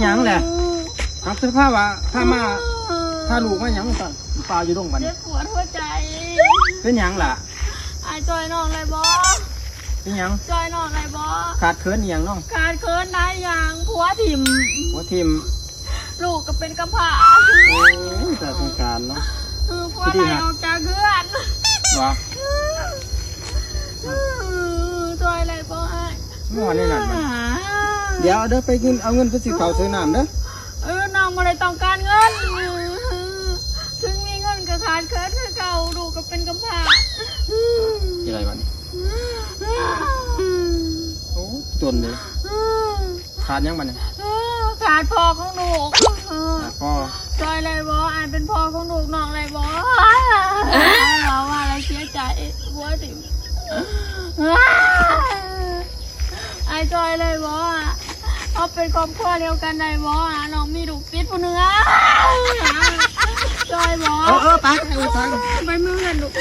หยังแหละหักเสื้อผ้าว่าถ้ามาถ้าลูกมาหยังสั่นปลาอยู่ตรงบัน เจ็บปวดหัวใจ เป็นหยังล่ะ ไอ้จอยน้องไรบอ เป็นหยัง จอยน้องไรบอ ขาดเคินอหยังน้อง ขาดเคินได้ยังผัวถิ่ม หัวทิม ลูกก็เป็นกำพร้า โอ้ยแต่สงการเนาะ ผัวไหลออกจากเพื่อน วะ จอยไรบอไอ้ มั่วนี่นั่นมันเดี๋ยวเด้อไปกินเอาเงินไปซื้อข้าวซื้อน้ำเด้อ น้องไม่ได้ต้องการเงินถึงมีเงินก็ขาดเคินคือเก่าลูกก็เป็นกำพร้า อะไรบ้านี่โอ้จนเลยขาดหยังบ้านี่ ขาดพ่อของลูก พ่อ จอยไรบออ่านเป็นพ่อของลูกน้องไรบอเราว่าอะไรเสียใจหัวถิ่มไอ้จอยไรบอเขาเป็นครอบครัวเดียวกันไรบอน้องมีลูกติดผู้เนื้อจอยบอ ไปไป ไปมือกันลูก